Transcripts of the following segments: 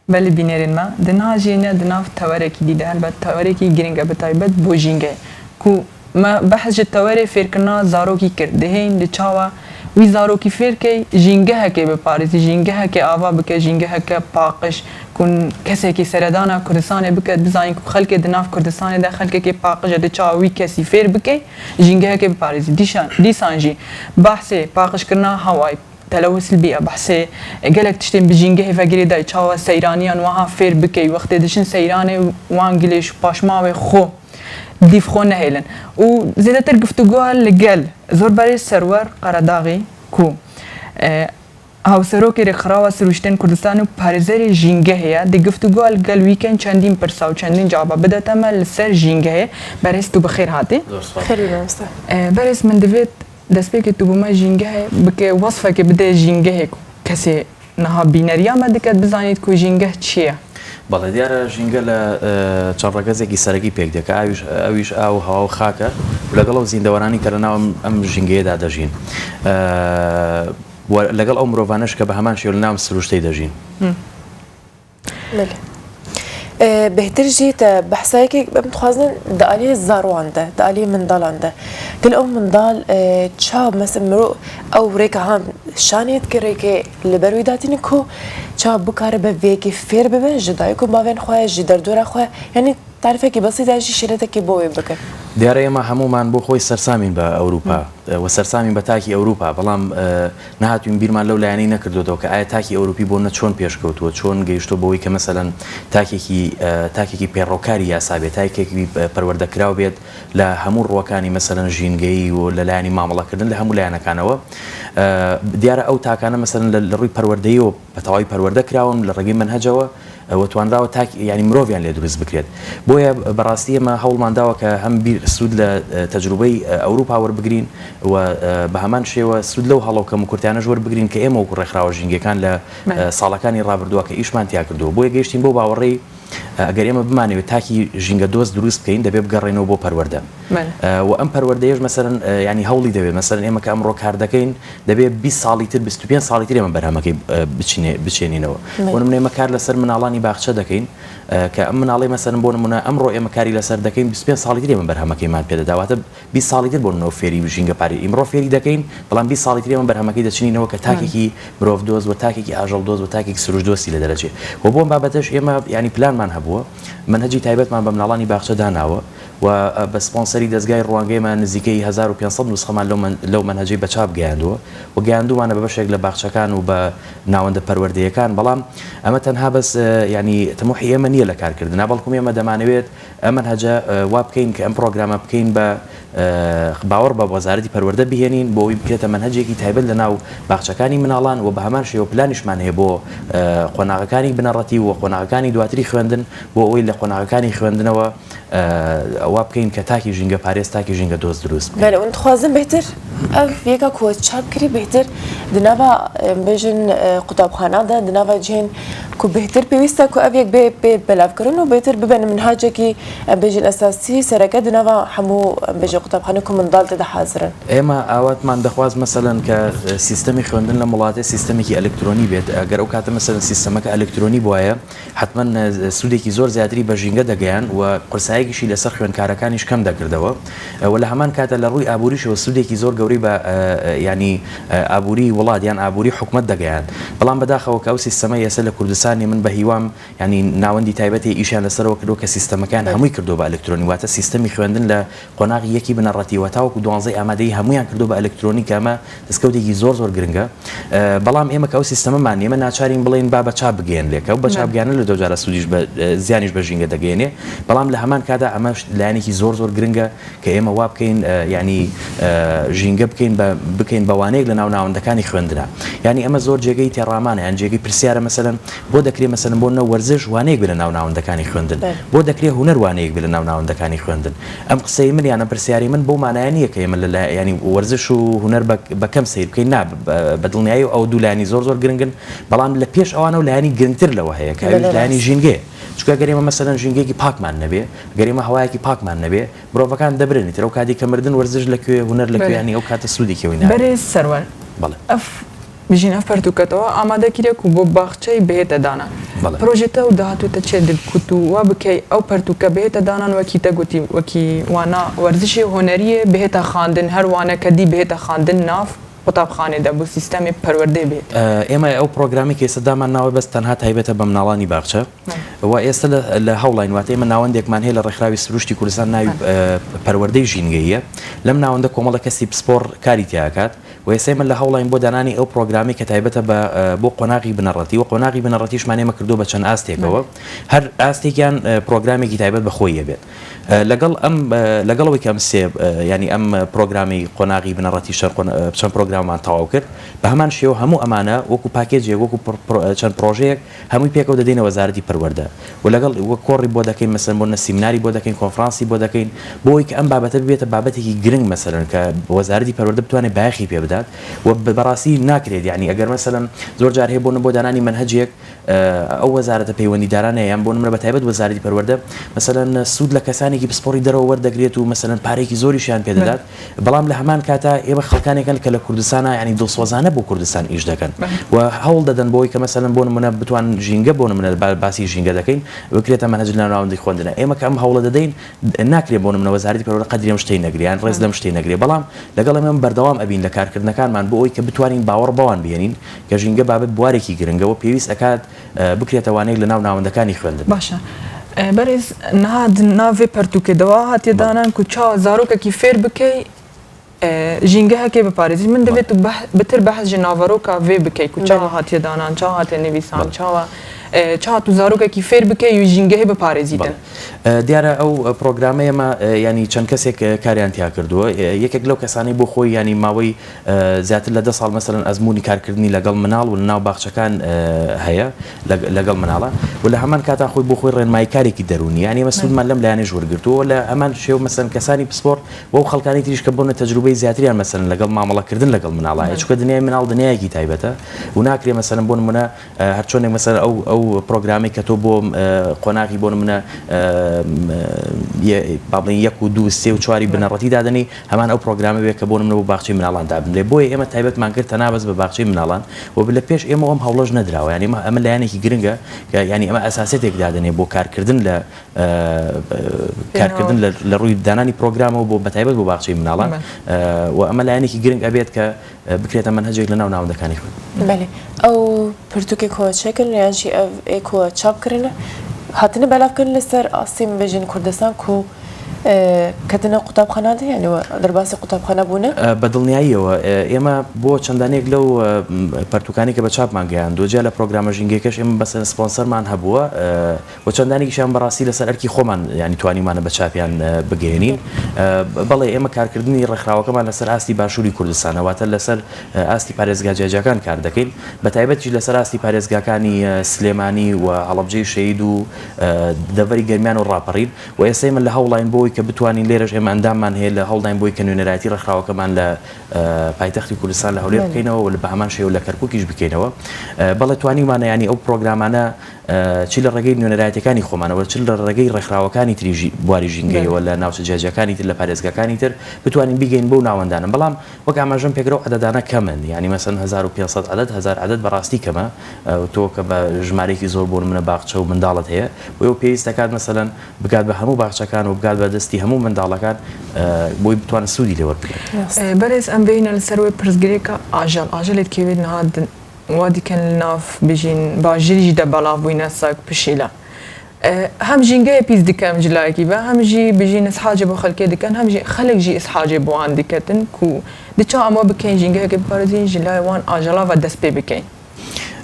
ولی بینرین ما دنها جینا دناف توارکی دیده البته توارکی گرینگ بتایبت بوجینگه کو ما بحث التواري فيركنا زاروكي كردهين لتشاوا وي زاروكي فيركي جينجها كي بباريس جينجها كي آوا بك جينجها كي باقش كون كسي كي سردانا كردستان بك دزاين كو خلق دناف كردستان ده خلق كي باقش لتشاوا وي كسي فير بك جينجها كي بباريس ديسانجي بحثي باقش كرنا هواي تلوث البيئة بحثي قالك تشتين بجينجه فقري دا تشاوا سيرانيان وها فير بكي وقت دشن سيراني وانجليش باشماوي خو ديف خو نهيلن وزيادة گفتگوها لگل زور برای سرور قرداغی کو هاو سروکی رخراوا سروشتن کردستان و پارزر جینگه هیا دی گفتگوها لگل ویکن چندین پرسا و چندین جوابا بده تمل سر جینگه هیا برایست تو بخیر هاتی خیلی نمسته برایست من دوید دست بی که تو بما جینگه هیا بکه وصفه که بده جینگه هیا کسی نها بینریا ما دکت بزانید که جینگه چیه بەڵێ دیارە ژینگە لە چڕەگەزێکی سەرەکی پێک دێکە ئەویش ئاو هەوا و خاکە لەگەڵ ئەو زیندەوەرانی کە لەناو ئەم ژینگەیەدا دەژین لەگەڵ ئەو مرۆڤانەش کە بە هەمان شێوە لەناو سروشتەی دەژین. بهتر جيت بحثايك بتخوازن دالي زاروان ده دالي مندالان ده كل مندال تشاب مثلا مرو او ريك هام شانيت كريك لبروي داتين كو تشاب بكار بفيكي فير ببن جدايكو باين خويا جدر دورا خويا يعني تعرفك بسيطة اجي شيرتك بوي بك دیارە ئێمە هەمومان بۆ خۆی سەرسامین بە ئەوروپا و سەرسامین بە تاکی ئەوروپا بەڵام نهاتوین بیرمان لەو لایەنەی نەکردوەوە کە ئایا تاکی ئەوروپی بۆ چۆن پێشکەوتووە چۆن گەیشتۆ بەوەی کە مەسەلەن تاکێکی پێڕۆکاری یاسا بێت تاکێکی پەروەردەکراو بێت لە هەموو ڕوەکانی مەسەلەن ژینگەیی و لەلایەنی مامەڵەکردن لە هەموو لایەنەکانەوە دیارە ئەو تاکانە مەسەلەن لە ڕووی پەروەردەییەوە بە تەواوی پەروەردەکراون لە ڕێگەی مەنهەجەوە وتوانراوە تاک ینی مرۆڤیان لێ دروست بکرێت بۆیە بەڕاستی ئێمە هەوڵمانداوە کە هەم بیر سوود لە تەجروبەی ئەوروپا وەربگرین و بە هەمان شێوە سوود لەو هەڵەو کەم و کورتیانەش وەربگرین کە ئێمە وەکو ڕێکخراوە ژینگەکان لە ساڵەکانی ڕابردووە کە ئیشمان تیا کردووە بۆیە گەیشتین بۆ باوەڕێی ئەگەر ئێمە بمانەوێت تاکی ژینگە دۆست دروست بکەین دەبێت بگەڕێنەوە بۆ پەروەردە و ئەم پەروەردەیەش مەسەلەن ینی هەوڵی دەوێت مەسەلەن ئێمە کە ئەمڕۆ کار دەکەین دەبێت 20 ساڵی تر 25 ساڵی تر ئێمە بەرهەمەکەی بچێنینەوە بۆ نمونە ئێمە کار لەسەر مناڵانی باخچە دەکەین کە ئەم مناڵی مەسەلەن بۆ نمونە ئەمڕۆ ئێمە کاری لەسەر دەکەین 25 ساڵی تر ئێمە بەرهەمەکەیمان پێدەداواتە 20 ساڵی تر بۆ نەوە فێری ژینگە پاری ئیمڕۆ فێری دەکەین بەڵام 20 ساڵی تر ئێمە بەرهەمەکەی دەچینینەوە کە تاکێکی مرۆڤ دۆست و تاکێکی ئاژەڵ دۆست و تاکێکی سروش دۆستی لە دەرەچێت و بۆ ئەم بابەتەش ئێمە ینی پلانمان هەبووە منهجی تایبەتمان بە مناڵانی باخچە داناوە و بە سپۆنسەری دەستگای ڕوانگەیمان نزیکەی 1500 نوسخەمان لەو منهجەی بەچاپ گەیاندووە و گەیاندووانە بە بەشێک لە باخچەکان و بە ناوەندە پەروەردەیەکان بەڵام ئەمە تەنها بەس ینی تەموحی ئێمە نییە لە کارکردن بەڵکوم ئێمە دەمانەوێت ئەم منهجە وا بکەین کە ئەم پرۆگرامە بکەین بە باوەڕ بە وەزارەتی پەروەردە بهێنین بۆ ئەوی بکرێتە منهجێکی تایبەت لە ناو باخچەکانی مناڵان و بە هەمان شێوە پلانیشمان هەیە بۆ قۆناغەکانی بنەڕەتی و قۆناغەکانی دواتری خوێندن بۆ ئەوەی لە قۆناغەکانی خوێندنەوە وا بکەین کە تاکی ژینگە پارێز تاکی ژینگە دۆست دروست بەێ ئەوەن دخوازم بهتر ئەو یەکە کۆچ چاپکری بهتر دناوە بێژن قوتابخانەدا دناوە جێن کو بهتر پێویستە کو ئەوێک بێ بەلافکردن و بهتر ببێن منهاجێکی بێژن ئەساسی سەرەکە دناوە هەموو بێژە قوتابخانە و منداڵ تێدا حازرن ئێمە ئاواتمان دەخواست مەسەلەن کە سیستەمی خوێندن لە وڵاتی سیستەمێکی ئەلکترۆنی بێت ئەگەر ئەو کاتە مەسەلەن سیستەمەکە ئەلکترۆنی بواە حتمەن سوودێکی زۆر زیاتری بە ژینگە دەگەیان و قورسایەکیشی لەسەر خوێندکارەکانیش کەم دەکردەوە و لە هەمان کاتە لە ڕووی ئابووریشەوە سوودێکی زۆر گەورەی بە ینی ئابووری وڵات یان ئابووری حکومت دەگەیان بەڵام بەداخەوە کە ئەو سیستەمە ئێستا لە کوردستانی من بە هیوام ینی ناوەندی تایبەتی ئیشیان لەسەرەوە کردو کە سیستەمەکان هەمووی کردو بە ئەلکترۆنی واتە سیستەمی خوێندن لە قۆناغی یەکی بنەڕەتی و تاوەکو 12 ئامادەی هەمویان کردو بە ئەلکترۆنی کەمە دەستکەوتێکی زۆر گرنگە بەڵام ئێمە کە ئەو سیستەمەمان ئێمە ناچارین بڵێن با بەچاپ بگەێن لێکە و بەچاپگەیانە لە دۆجارە سوودیش زیانیش بە ژینگە دەگەێنێ بەڵام لە هەمان کادا ئەمە لایەنێکی زۆر گرنگە کە ئێمە وا بکەین ینی ژینگە بکەین بەوانەیەک لە ناوناوەندەکانی خوێندنە ینی ئەمە زۆر جێگەی تێڕامانە یان جێگەی پرسیارە مەسەلەن بۆ دەکرێت مەسەلەن بۆ نەوە وەرزش وانەیەک بێ لە ناوناوەندەکانی خوێندن بۆ دەکرێت هونەر وانەیەک بێ لە ناوناوەندەکانی خوێندن ئەم قسەی من یانە پرسیاری من بۆ مانایە کە ئێمە لە ینی وەرزش و هونەر بەکەم سیر بکەین نا بەدڵنیایی و ئەو دوو لایانی زۆر گرنگن بەڵام لە پێش ئەوانە و لایانی گرنگتر لەوە هەیە کە لایانی ژینگێ چکە گەرێمە مەسەلەن ژینگێکی پاکمان نەبێ گەرێمە هەوایەکی پاکمان نەبێ مرۆڤەکان دەبرێنی ترە و کاتی کە مردن وەرزش لەکوێ هونەر لەکوێ ینی ئەو کاتە سوودێکەوەی بەرێ سەروەر بەڵێ بژین ئەف پەرتوکەتەوە ئامادەگیرێک و بۆ باخچەی بهێتە دانان پرۆژێتە و داهاتوتە چێ دکوت و وا بکەی ئەو پەرتوکە بهێتە دانان وەکیتە گوتی وەکی وانە وەرزشی هۆنەریە بهێتە خاندن هەروانە کە دی بهێتە خاندن ناف قوتابخانێدا بۆ سیستەمی پەروەردەی بێت ئێمە ئەو پرۆگرامی کە ئێستادامان ناوە بەس تەنها تایبەتە بە مناڵانی باخچە و ئێستا لە هەوڵین واتە ئێمە ناوەندێکمان هەیە لە ڕێکخراوی سروشتی کوردستان ناوی پەروەردەی ژینگەیە لەم ناوەندە کۆمەڵە کەسی پسپۆر کاری تیاکات و ئێستا لە هەوڵین بۆ دانانی ئەو پرۆگرامی کە تایبەتە بۆ قۆناغی بنەڕەتی و قۆناغی بنەڕەتیشمان ئێمە کردو بە چەند ئاستێکەوە هەر ئاستێکیان پرۆگرامێکی تایبەت بەخۆیە بێت لەگەڵەوەی کەم سێ ینی ئەم پرۆگرامی قۆناغی بنەڕەتی چەند پرۆگراممان تەواو کرد بە هەمان شێوە هەموو ئەمانە وەکو پاکێجێک وەکو چەند پرۆژەیە هەمووی پێکەوە دەدەینە وەزارەتی پەروەردە و لەگەڵ کۆڕی بۆ دەکەین مەسەن بۆ سیمیناری بۆ دەکەین کۆنفرانسی بۆ دەکەین بۆی کە ئەم بابەتە بێتە بابەتێکی گرنگ مەسەرن کە وەزارەتی پەروەردە بتوانێت بایەخی پێ بدات و بەڕاستی ناکرێت یعنی ئەگەر مەسەن زۆر جار هەیە بۆ دانانی منهەجێک ئەو وەزارەتە پەیوەندیدارانە یان بۆ نمرە بە تایبەت وەزارەتی پەروەردە مەسەن سوود لە کەسانێکی پسپۆری دەرەوە وەردەگرێت و مەسەن پارێکی زۆریشیان پێدەدات بەڵام لە هەمان کاتا ئێمە خەڵکانێکن کە لە کوردستانە ینی دڵسۆزانە بۆ کوردستان ئیش دەکەن و هەوڵ دەدەن بۆی کە مەسەن بۆ نمونە بتوان ژینگە بۆ نمونە باسی ژینگە دەکەین بکرێتە منهەج لە ناوەندی خوێندنە ئێمە کە ئەم هەوڵە دەدەین ناکرێت بۆ نمونە وەزارەتی پەروەردە قەدری ئەم شتەی نەگریان ڕێز لەم شتەی نەگرێ بەڵام لەگەڵ ئێمە بەردەوام ئەبین لە کارکردنەکانمان بۆ ئەوی کە بتوانین باوەڕ بەوان بێنین کە ژینگە بابەت بوارێکی گرنگەوە پێویست ئەکات بکرێتەوانەی لە ناوەندەکانی خوێندن باشە بەرز نهاد ناوێ پەرتوکێدەوە هاتیێدانان و چا زارۆکێکی فێر بکەی ژینگە هەکەی بپارێزی من دەبێت بتر بەحەز ژ ناڤەرۆکە وێ بکەی و چاوە هاتیێدانان چا هاتێ نویسان چاوە چا تو زارۆکێکی فێر بکەی و ژینگەهی بپارێزیدن دیارە ئەو پرۆگرامەیەمە ینی چەند کەسێک کاریان تیا کردووە یەکێک لەو کەسانی بۆ خۆی ینی ماوەی زیاتر لە 10 ساڵ مەسەرەن ئەزمموی کارکردنی لەگەڵ مناڵ و ناو باخچەکان هەیە لەگەڵ مناڵە و لە هەمان کاتا خۆی بۆ خۆی ڕێنمایی کارێکی دەرونی ینی مەسودمان لەم لایەنێ ژوورگرتووە لە ئەمان شێو مەسەن کەسانی پسپۆر و خەڵکانی تریش کە بۆنە تەجروبەی زیاتریان مەسەن لەگەڵ مامەڵەکردن لەگەڵ مناڵایە چونکە دنیای مناڵ دنیایەکی تایبەتە و ناکرێ مەسەن بۆ نمونە هەر چۆنێک مەسەن ئەو پرۆگرامی کە تۆ بۆ قۆناغی بۆ نمونە باڵین 1 و 2 و 3 و 4 بنەڕەتی دادنی هەمان ئەو پرۆگرامە بێت کە بۆ نمونە بۆ باخچەی مناڵان دابن لێ بۆیە ئێمە تایبەتمان کرد تەنابەت بە باخچەی مناڵان و لە پێش ئێمە ئەم هەوڵەش نەدراوە ینی ئەمە لایەنێکی گرنگە کە ینی ئەمە ئەساسێتێک دادنێ بۆ کارکردن لە ڕووی دانانی پرۆگرامەوە بۆ بەتایبەت بۆ باخچەی مناڵان و ئەمە لایەنێکی گرنگ ئەبێت کە بکرێتە منهەجێک لە ناوەندەکانی خۆی بەێ ئەو پرتوکێک کۆچێکن یانشی ئێکۆ چاپکردنە هاتنە بەلافکردن لەسەر ئاستی بێژین کوردستان و کەتنە قوتابخانە یانەوە دەرباسی قوتابخانە بوونە بە دڵنیاییەوە ئێمە بۆ چەندانێک لەو پەرتوکانی کە بە چاپمان گەیان دوجیا لە پرۆگرامە ژینگەکەش ئێمە بەسەر سپۆنسەرمان هەبووە بۆ چەندانێکیشیان بەڕاستی لەسەر ئەرکی خۆمان ینی توانیمانە بە چاپیان بگەێنین بەڵێ ئێمە کارکردنی ڕێکخراوەکەمان لەسەر ئاستی باشووری کوردستانەواتە لەسەر ئاستی پارێزگا جێجاکان کار دەکەین بە تایبەتی لەسەر ئاستی پارێزگاکانی سلێمانی و هەڵەبجەی شەید و دەڤەری گەرمیان و ڕاپەڕین و ئێستا ئێمە لە هەوڵین بۆی کە بتوانین لێرەش ئێمە ئەنداممان هەیە لە هەوڵداین بۆی کە نوێنەرایەتی ڕێکخراوەکەمان لە پایتەختی کوردستان لە هەولێر بکەینەوە و لە بە هەمان شێوە لە کەرکووکیش بکەینەوە بەڵێ توانیمانە ینی ئەو پرۆگرامانە چی لە ڕێگەی نوێنەرایەتەکانی خۆمانەوە چ لە ڕێگەی ڕێکخراوەکانی تری بواری ژینگەیەوە لە ناوچە جێجەکانی تر لە پارێزگاکانی تر بتوانین بیگەین بۆ ناوەندانە بەڵام وەک ئاماژەم پێکرەوە عەدەدانە کەمن ینی مەسەن 1500 عەدەد 1000 عەدەد بەڕاستی کەمە تۆ کە بە ژمارەیەکی زۆر بۆ منە باخچە و منداڵت هەیە و پێویست دەکات مەسەلەن بگات بە هەموو باخچەکان و بگات بە دەستی هەموو منداڵەکان بۆی بتوانن سوودی لێوە بگرێت بەرز ئەم بینە لەسەروی پرسگرێکە ئاژەلێت کێوێت نهادن وا دیکەن ناف بژین باژریش دە بەڵاو بووینە ساک پشیلە هەم ژینگەیە پیس دکەم جلایەکی بە هەمژی بژین ئسحاجێ بۆ خەلکێ دکەن هەمژی خەلێکژی ئسحاجێ بۆوان دکەتن و دچا ئەمە بکەین ژینگەیەکە بپارێزین ژلای وان ئاژەڵا و دەست پێ بکەین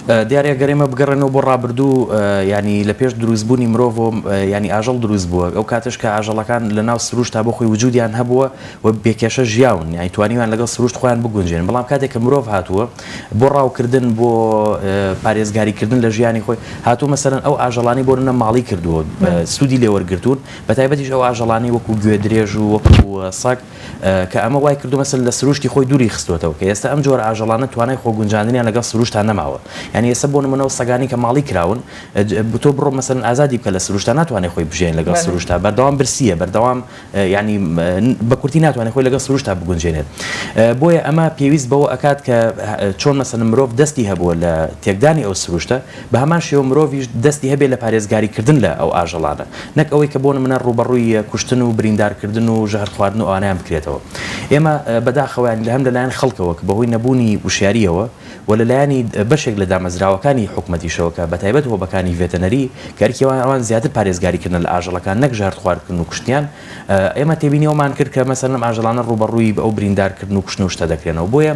دیارە گەرێمە بگەڕێنەوە بۆ ڕابردوو ینی لە پێش دروستبوونی مرۆڤ ینی ئاژەڵ دروست بووە ئەو کاتش کە ئاژەڵەکان لە ناو سروشت تا بۆ خۆی وجودیان هەبووە و بێکێشە ژیاون یانی توانیوان لەگەڵ سروشت خۆیان بگونجێن بەڵام کاتێک کە مرۆڤ هاتووە بۆ ڕاوکردن بۆ پارێزگاریکردن لە ژیانی خۆی هاتوو مەسەرەن ئەو ئاژەڵانی بۆ نە ماڵی کردووە سوودی لێوەرگرتوون بە تایبەتیش ئەو ئاژەڵانی وەکو گوێ درێژ و وەکو سەگ کە ئەمە وای کردو مەسەل لە سروشتی خۆی دووری خستوتەوە کە ئێستا ئەم جۆرە ئاژەڵانە توانای خۆ گونجاندنیان لەگەڵ سروشتان نەماوە یعنی ئێستا بۆ نمونەوە سەگانی کە ماڵی کراون تۆ بڕۆ مەسەن ئازادی بکە لە سروشتان ناتوانێت خۆی بژێن لەگەڵ سروشتا بەردەوام برسیە بەردەوام ینی بە کورتی ناتوانێت خۆی لەگەڵ سروشتا بگونجێنێت بۆیە ئەمە پێویست بەوە ئەکات کە چۆن مەسەن مرۆڤ دەستی هەبووە لە تێکدانی ئەو سروشتە بە هەمان شێوە مرۆڤیش دەستی هەبێت لە پارێزگاریکردن لە ئەو ئاژەڵانە نەک ئەوەی کە بۆ نمونە ڕوبەڕووی کوشتن و بریندارکردن و ژەهر خواردن و ئەوانەیان بکرێتەوە ئێمە بەداخەوە لە هەم لەلایەن خەڵکەوە کە بەهۆی نەبوونی وشیاریەوە و لەلایەنی بەشێک لە دامەزراوەکانی حکوومەتیشەوە کە بەتایبەت هۆبەکانی ڤێتەنەری کارکیەوان ئەوان زیاتر پارێزگاریکردن لە ئاژەڵەکان نەک ژەهر خواردکردن و کوشتیان ئێمە تێبینیەوەمان کرد کە مەسەلەن ئاژەڵانە ڕوبەڕووی ئەو بریندارکردن و کوشتن و شتە دەکرێنەوە بۆیە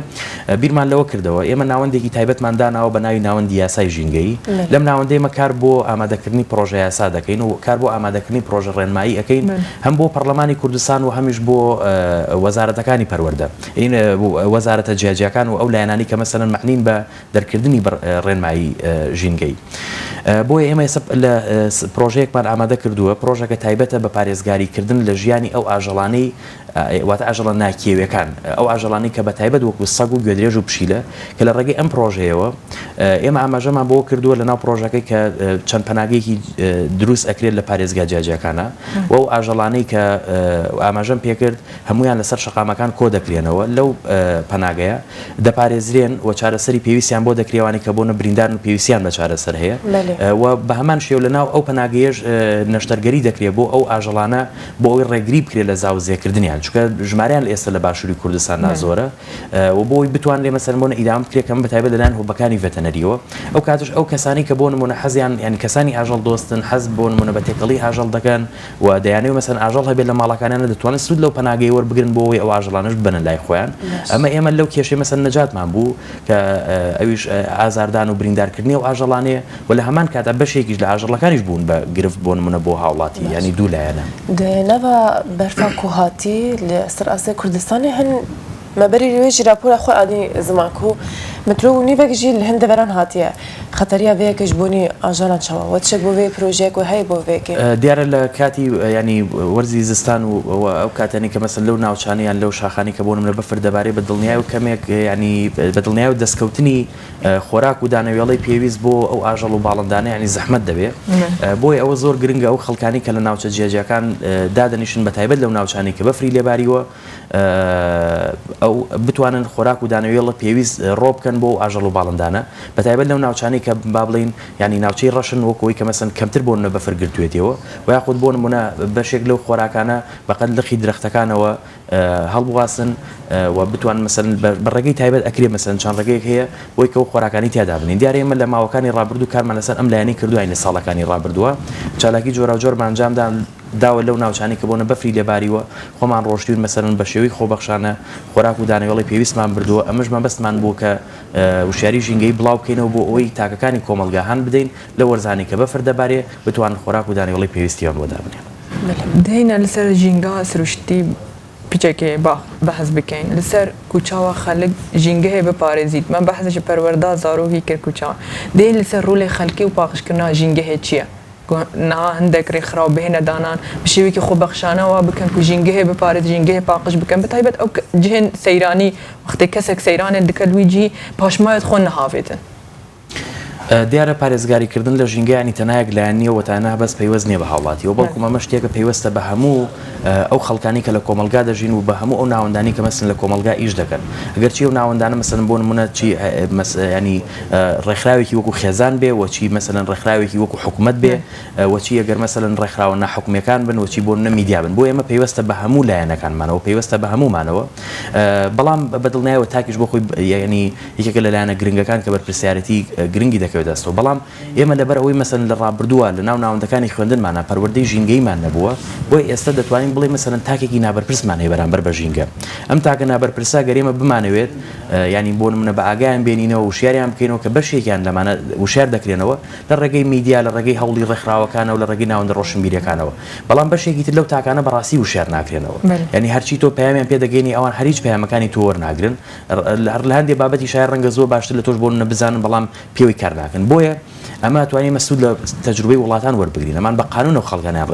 بیرمان لەوە کردەوە ئێمە ناوەندێکی تایبەتمان داناوە بە ناوی ناوەندی یاسای ژینگەیی لەم ناوەندەیمە کار بۆ ئامادەکردنی پرۆژە یاسا دەکەین و کار بۆ ئامادەکردنی پرۆژە ڕێنمایی ئەەکەین هەم بۆ پەرلەمانی کوردستان و هەمیش بۆ وەزارەتەکانی پەروەردە وەزارەتە جیاجیەکان و ئەو لایەنانی کە مەسەلەن معنین بە دەرکردنی ڕێنمایی ژینگەی بۆیە ئێمە لە پرۆژەیەکمان ئامادە کردووە پرۆژەکە تایبەتە بە پارێزگاریکردن لە ژیانی ئەو ئاژەڵانەی واتە ئاژەڵە ناکێویەکان ئەو ئاژەڵانی کە بە تایبەت وەکو سەگ و گوێدرێژ و پشیلە کە لە ڕێگەی ئەم پرۆژەیەوە ئێمە ئاماژەمان بۆ کردووە لە ناو پرۆژەکەی کە چەند پەناگەیەکی دروست ئەکرێت لە پارێزگا جیاجیەکانە و ئەو ئاژەڵانەی کە ئاماژەم پێکرد هەمویان لەسەر شەقامەکان کۆ دەکرێنەوە لەو پەناگەیە دەپارێزرێن و چارەسەری پێویستیان بۆ دەکرێوانی کە بۆنە بریندار و پێویستیان بە چارەسەر هەیە و بە هەمان شێو لە ناو ئەو پەناگەیەش نەشتەرگەری دەکرێت بۆ ئەو ئاژەڵانە بۆ ئەوی ڕێگری بکرێت لە زاوزێکردنیان چونکە ژمارەیان ئێستا لە باشووری کوردستان زۆرە و بۆی بتوان لێ مەسەلەن بۆنە ئیدام بکرێت کەم بەتایبەت لەلایەن هۆبەکانی ڤێتەنەریەوە ئەو کاتش ئەو کەسانی کە بۆ نمونە حەزیان یعنی کەسانی ئاژەڵ دۆستن حەز بۆ نمونە بە تێکەڵی ئاژەڵ دەکەن و دەیانەوە مەسەلەن ئاژەڵ هەبێت لە ماڵەکانیانە دەتوانن سود لەو پەناگەی وەربگرن بۆ ئەوەی ئەو ئاژەڵانش بنن لای خۆیان ئەمە ئێمە لەو کێشەی مەسەلەن نەجاتمان بوو کە ئەویش ئازاردان و بریندارکردنی و ئاژەڵانەیە و لە هەمان کاتە بەشێکیش لە ئاژەڵەکانیش بوون بە گرفت بۆ نمونە بۆ هاوڵاتی ینی دوو لایەنە نەوە بەرفا کوهاتی لە سەر ئاسای کوردستانی هەن مەبەری وێژی راپۆرە خۆ ئادی زمانکو مترۆ و نیڤێکژی لە هەندە بەران هاتیە خەتەریا بەیەکەش بوونی ئاژانان چاوە وەچێک بۆ وێ پرۆژێک و هەیە بۆ وێکی دیارە لە کاتی ینی وەرزی زستان و ئەو کاتانی کە مەسەن لەو ناوچانیان لەو شاخانی کە بۆنم لە بەفر دەبارەی بە دڵنیای و کەمێک ینی بە دڵنیای و دەستکەوتنی خۆراک و دانەوێڵی پێویست بۆ ئەو ئاژەڵ و باڵندانە ینی زەحمەت دەبێت بۆی ئەوە زۆر گرنگە ئەو خەڵکانی کە لە ناوچە جیاجیەکان دادەنیشن بە تایبەت لەو ناوچانی کە بەفری لێباریوە ئەو بتوانن خۆراک و دانەوێڵە پێویست ڕۆ بکەن بۆ ئاژەڵ و باڵندانە بە تایبەت لەو ناوچانی کە با بڵین ینی ناوچەی ڕەشن وەکەوەی کە مەسەن کەمتر بۆ نە بەفر گرتوێتەوە و یاخود بۆ نمونە بەشێک لەو خۆراکانە بەقەت لەخی درەختەکانەوە هەڵبواسن و بتوان مەسەن بە ڕێگەی تایبەت ئەکرێ مەسەن چەند ڕێگەیەک هەیە بۆی کە ئەو خۆراکانی تیادا بنین دیارە ئێمە لە ماوەکانی ڕابردوو کارمان لەسەر ئەم لایەنی کردووە لە ساڵەکانی ڕابردووە چالاکی جۆرە و جۆرمان ئەنجامدان داوە لەو ناوچانی کە بۆنە بەفری لێباریوە خۆمان ڕۆشتوین مەسەرن بە شێوەی خۆبەخشانە خۆراک و دانەوێڵی پێویستمان بردووە ئەمەش مەبەستمان بوو کە وشیاری ژینگەی بڵاو بکەینەوە بۆ ئەوەی تاکەکانی کۆمەلگا هەن بدەین لە وەرزانی کە بەفر دەبارێ بتوان خۆراک و دانەوێڵی پێویستیان بۆدا بنێن دێنە لەسەر ژینگە سروشتی پیچێکی بەحەز بکەین لەسەر کوچاوە خەڵک ژینگە هەیە بپارێزیت من بەحەزش پەروەردا زارۆکی کرد کوچاوە دێن لەسەر ڕوڵی خەڵکی و پاخشکردنا ژینگە هەیە چییە نا هەندێک ڕێکخراو بهێنە دانان بە شێوەیەکی خۆبەخشانەوە بکەن و ژینگە هەیە بپارێت ژینگە هەیە پاقش بکەن بە تایبەت ئەو جهێن سەیرانی وەختێک کەسێک سەیرانێت دکە ویجی پاشمایەت خۆ نەهاوێتن دیارە پارێزگاریکردن لە ژینگەیانی تەنایەک لایەنیە و تانا بەس پەیوەست نیە بە هاوڵاتی و بەڵکو مەمە شتێکە پێوەستە بە هەموو ئەو خەڵکانی کە لە کۆمەلگا دەژین و بە هەموو ئەو ناوەندانی کە مەسن لە کۆمەلگا ئیش دەکەن ئەگەر چی ئەو ناوەندانە مەسەن بۆ نمونە چی ینی ڕێکخراوێکی وەکو خێزان بێ وەچی مەسەن ڕێکخراوێکی وەکو حکوومەت بێ وەچی ئەگەر مەسەن ڕێکخراوە ناحکومیەکان بن وەچی بۆ نە میدیا بن بۆ ئێمە پێوەستە بە هەموو لایەنەکانمانەوە پێوەستە بە هەموومانەوە بەڵام بەدڵنیایەوە تاکیش بۆ خۆی ینی یەکێکە لە لایەنە گرنگەکان کە بەرپرسیارەتی گرنگی دەکەوێت دەستەوە بەڵام ئێمە لەبەر ئەوەی مەسەن لە ڕابردووە لە ناو ناوەندەکانی خوێندنمانە پەروەردەی ژینگەیمان نەبووە بۆی ئێستا دەتوانین بڵێ مەسەن تاکێکی نابەرپرسمان هەیە بەرامبەر بە ژینگە ئەم تاکە نابەرپرسا گەرێمە بمانەوێت ینی بۆ نمونە بە ئاگایان بێنینەوە وشیاریان بکەینەوە کە بەشێکیان لەمانە وشار دەکرێنەوە لە ڕێگەی میدیا لە ڕێگەی هەوڵی ڕێکخراوەکانە و لە ڕێگەی ناوەندە ڕۆشنبیریەکانەوە بەڵام بەشێکی تر لەو تاکانە بەڕاستی وشار ناکرێنەوە ینی هەرچی تۆ پەیامیان پێدەگەینی ئەوان هەریچ پەیامەکانی تۆ وەرناگرن هەر لە هەندێک بابەتی شاید ڕەنگە زۆر باشتر لە تۆش بۆ نە بزانن بەڵام پێوەی کار ناکەن بۆیە ئەمە توانین مەسعود لە تەجروبەی وڵاتان وەربگرین ئەمان بە قانون و خەڵکانیان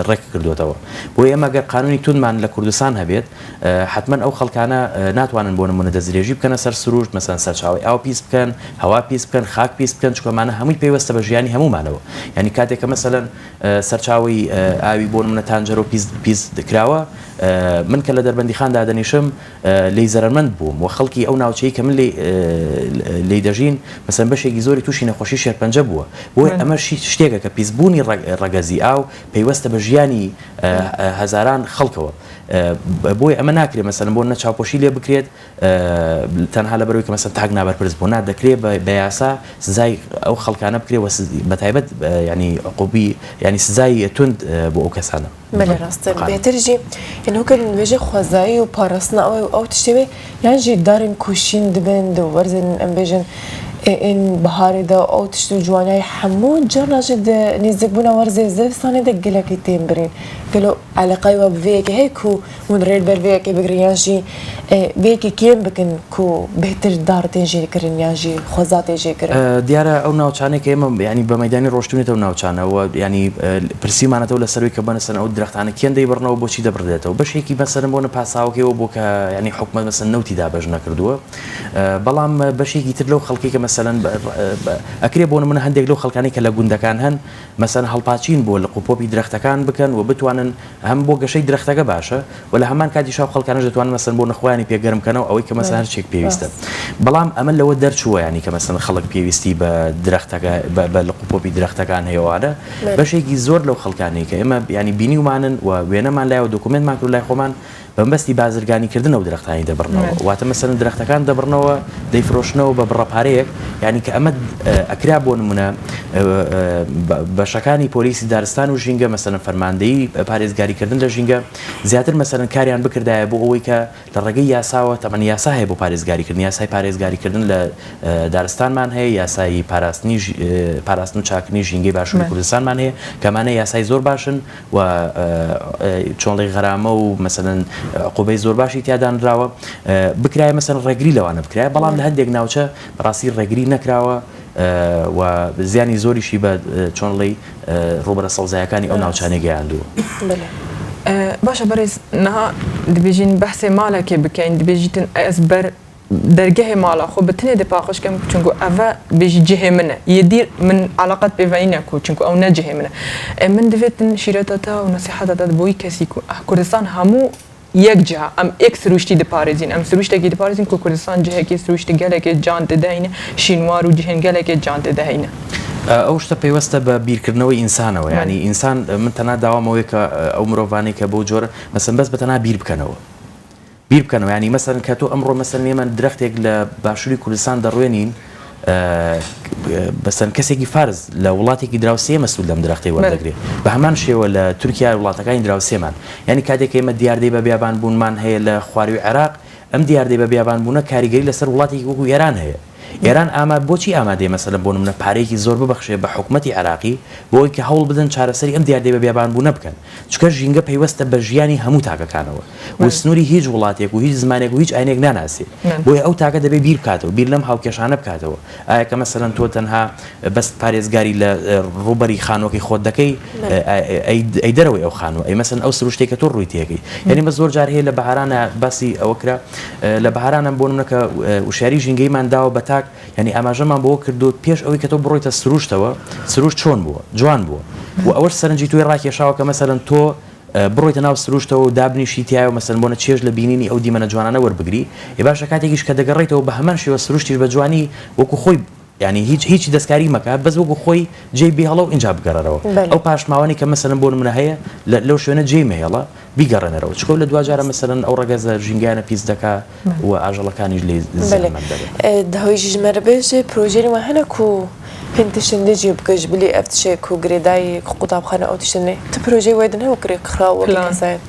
ڕێک کردوێتەوە بۆیە ئەمە گەر قانونی تونمان لە کوردستان هەبێت حتمما ئەو خەڵکانە ناتوانن بۆ نمونە دەستدرێژی بکەنە سەر سروشت مەسەن سەرچاوی ئاو پیس بکەن هەوا پیس بکەن خاک پیس بکەن چکۆمانە هەمووی پێوەستە بە ژیانی هەمومانەوە یعنی کاتێککە مەسەلەن سەرچاوی ئاوی بۆ نمونە تانجەرۆ پیس دکراوە من کە لە دەربەندیخاندا دەنیشم لی زەرمەند بووم و خەڵکی ئەو ناوچەی کە من لی دەژین مەسەن بەشێکی زۆری تووشی نەخۆشی شێرپەنجە بووە بۆی ئەمە شتێکە کە پیسبوونی ڕەگەزی ئاو پەیوەستە بە ژیانی هەزاران خەڵکەوە بۆی ئەمە ناکرێت مەسەن بۆ نە چاوپۆشی لێ بکرێت تەنها لە بەرەوەی کە مەسەن تاک نابەرپرس بۆ دەکرێت بە یاسا سزای ئەو خەڵکانە بکرێت بەتایبەت ینی عقوبی ینی سزای تند بۆ ئەو کەسانە بەڵێ ڕاستە بێترژی هێنوکە نوێژە خوازایی و پاراستنە ئەو تشتێوێ یانژی دارین کوشین دەبن و وەرزن ئەم بێژن این بەهارێدا ئەو تشت و جوانای هەموو جارناژێ نزیک بوونا وەرزێ زەوستانێدا گەلەکەی تێن برین گەلو عەلاقای وە بڤەیەکی هەیە کو ون ڕێل بەرڤەیەکی بگرین یانژی بەیەکی کێم بکەن کو بهتر دار تێژێکردن یانژی خۆزا تێژێکردن دیارە ئەو ناوچانێک کە ئێمە ینی بە مەیدانی ڕۆشتونێتەوە ناوچانەوە ینی پرسیمانەتەوە لە سەروی کە بەنەسەن ئەو درەختانە کێن دەیبڕنەوە بۆچی دەبڕێتەوە بەشێکی بەسەرم بۆنە پاساوکەوە بۆ کە ینی حکومەت مەسەن نەوتی دابەژ نەکردووە بەڵام بەشێکی تر لەو خەڵکی کە مەسەلەن ئەکرێ بۆ نمونە هەندێک لەو خەڵکانی کە لە گوندەکان هەن مەسەن هەڵپاچین بۆ لە قوپۆپی درەختەکان بکەن و بتوانن هەم بۆ گەشەی درەختەکە باشە و لە هەمان کاتی شاو خەڵکانەش دەتوانن مەسەن بۆ نەخۆیانی پێگەرمکەنەوە ئەوەی کە مەسەن هەرچێک پێویستە بەڵام ئەمە لەوە دەرچووە ینی کە مەسەن خەڵک پێویستی بە درەختەکە لە قوپۆپی درەختەکان هەیەوارە بەشێکی زۆر لەو خەڵکانی کە ئێمە ینی بینیومانن و وێنەمان لایەوە دۆکومنتمان کرد لای خۆمان بەمبەستی بازرگانیکردن و درەختانی دەبڕنەوە واتە مەسەن درەختەکان دەبڕنەوە دەیفرۆشنەوە بە بڕەپارەیەک ینی کە ئەمە ئەکرا بۆ نمونە بەشەکانی پۆلیسی دارستان و ژینگە مەسەن فەرماندەیی پارێزگاریکردن لە ژینگە زیاتر مەسەن کاریان بکردایە بۆ ئەوەی کە لە ڕێگەی یاساوە تەمەن یاسا هەیە بۆ پارێزگاریکردن یاسای پارێزگاریکردن لە دارستانمان هەیە یاسایی پاراستن و چاکنی ژینگەی باشووری کوردستانمان هەیە کەمانە یاسای زۆر باشن و چۆنڵی غەرامە و مەسەن عقوبەی زۆر باشی تیادانراوە بکرایە مەسەن ڕێگری لەوانە بکرایە بەڵام لە هەندێک ناوچە بەڕاستی ڕێگری نەکراوە و زیانی زۆریشی بە چۆنڵی ڕوبەرە سەوزایەکانی ئەو ناوچانێ گەیاندووە باشە بەڕێز نەها دەبێژین بەحسێ مالێکێ بکەین دەبێژیتن ئەس بەر دەرگەهێ ماڵە خۆ بتنێ دەپاخشکەم چونکو ئەڤە بێژی جهێ منە یدیر من علاقەت پێڤایی نەکو چونکو ئەو نەجهێ منە من دەوێتن شیرەتەتە و نەسیحەتەتە بۆی کەسی کوردستان هەموو یەک جا ئەم ئێک سروشتی دەپارێزین ئەم سروشتێکی دەپارێزین کە کوردستان جهێکی سروشتی گەلێکی جان دەدەینە شینوار و جهێن گەلێکی جان دەدەینە ئەو شتە پێوەستە بە بیرکردنەوەی ئینسانەوە ینی ئینسان من تەنها داوامەوەی کە ئەو مرۆڤانەی کە بۆ جۆرە مەسەن بەس بە تەنها بیر بکەنەوە ینی مەسەن کە تۆ ئەمڕۆ مەسەن ئێمە درەختێک لە باشووری کوردستان دەڕوێنین بەسەن کەسێکی فارز لە وڵاتێکی دراوسێ مەسئول لەم درەختەی وەردەگرێت بە هەمان شێوە لە تورکیا وڵاتەکانی دراوسێمان یعنی کاتێک ئێمە دیاردەی بە بیابان بوونمان هەیە لە خواروی عێراق ئەم دیاردەی بە بیابان بوونە کاریگەری لەسەر وڵاتێکی وەکو ئێران هەیە ئێران بۆچی ئامادەیە مەسەلەن بۆ نمونە پارەیەکی زۆر ببەخشێ بە حکوومەتی عێراقی بۆ ئەوەی کە هەوڵ بدەن چارەسەری ئەم دیاردەی بە بیابان بوونە بکەن چکە ژینگە پەیوەستە بە ژیانی هەموو تاکەکانەوە و سنووری هیچ وڵاتێک و هیچ زمانێک و هیچ ئاینێک ناناسێ بۆیە ئەو تاکە دەبێت بیر بکاتەوە بیر لەم هاوکێشانە بکاتەوە ئایا کە مەسەلەن تۆ تەنها بەست پارێزگاری لە ڕوبەری خانۆکی خۆت دەکەی ئەی دەرەوەی ئەو خانوە ئەی مەسەن ئەو سروشتێک کە تۆ ڕووی تێگەی یعنی بە زۆر جار هەیە لە بەهارانە باسی ئەوە کرا لە بەهارانە بۆ نمونە کە وشاری ژینگەیمان داوە بە تاک ینی ئاماژەمان بۆ کردو پێش ئەوەی کە تۆ بڕۆیتە سروشتەوە سروشت چۆن بووە جوان بووە و ئەوەش سەرنجی توی ڕاکێشاوە کە مەسەلەن تۆ بڕۆیتە ناو سروشتەوە و دابنیشی تایە و مەسەلەن بۆنە چێژ لە بینینی ئەو دیمەنە جوانانە وەربگری ێ باشە کاتێکیش کە دەگەڕێیتەوە بە هەمان شێوە سروشتیش بە جوانی وەکو خۆی ینی هیچی دەستکاری مەکە بەس وەکو خۆی جێی بێهەڵە و اینجا بگەڕەرەوە ئەو پاشماوانی کە مەسەلەن بۆ نمونە هەیە لەو شوێنە جێی مێڵە بیگەڕێنەرەوە چکۆ لە دوجارە مەسەلەن ئەو ڕەگەزە ژینگیانە پیس دەکا و ئاژەڵەکانیش لێ داهۆیژی ژمارە بێژێ پرۆژێری وە هەنە و هێنتشتندێجی بکەش بلی ئەفتشێک و گرێدایی قوتابخانە ئەو تشتنێ تو پرۆژەی وایدنەوە کرێ خراوە لەسایت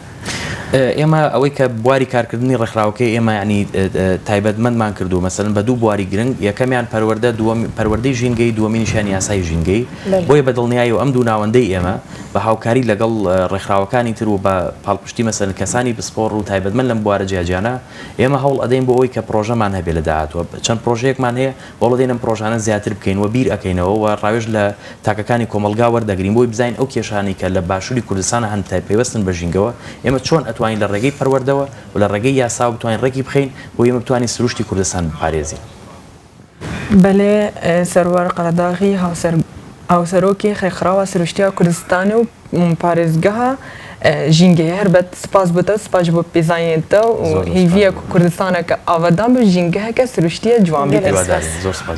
ئێمە ئەوەی کە بواری کارکردنی ڕێکخراوەکەی ئێمە ینی تایبەتمەندمان کردو مەسەلەن بە دوو بواری گرنگ یەکەمیان پەروەردە پەروەردەی ژینگەی دووەمینیشیان یاسای ژینگەی بۆیە بە دڵنیایی و ئەم دوو ناوەندەی ئێمە بە هاوکاری لەگەڵ ڕێکخراوەکانی تر و بە پاڵپشتی مەسەن کەسانی پسپۆڕ و تایبەتمەند لەم بوارە جیاجیانە ئێمە هەوڵ ئەدەین بۆ ئەوی کە پرۆژەمان هەبێ لە داهاتوە چەند پرۆژەیەکمان هەیە وەڵە دێنم پرۆژانە زیاتر بکەین و بیر ئەەکەینەوە و ڕاوێژ لە تاکەکانی کۆمەلگا وەردەگرین بۆی بزین ئەو کێشانی کە لە باشووری کوردستانە هەن پێوەستن بە ژینگەوە ئێمە چۆن ئەتوانین لە ڕێگەی پەروەردەوە و لە ڕێگەی یاسا بتوانین ڕێکی بخەین بۆ ئێمە بتوانین سروشتی کوردستان بپارێزین. بەلێ سەروەر قەداغی هاوسەرۆکی خێرخراوە سروشتیا کوردستانی و پارێزگەها ژینگەیە هەربەت سپاس بۆتە سپاش بۆ پێزانێتە و هیڤیە کوردستانەکە ئاوەدان بە ژینگەهەکە سروشتیە جوان بیت. زۆر سپاس.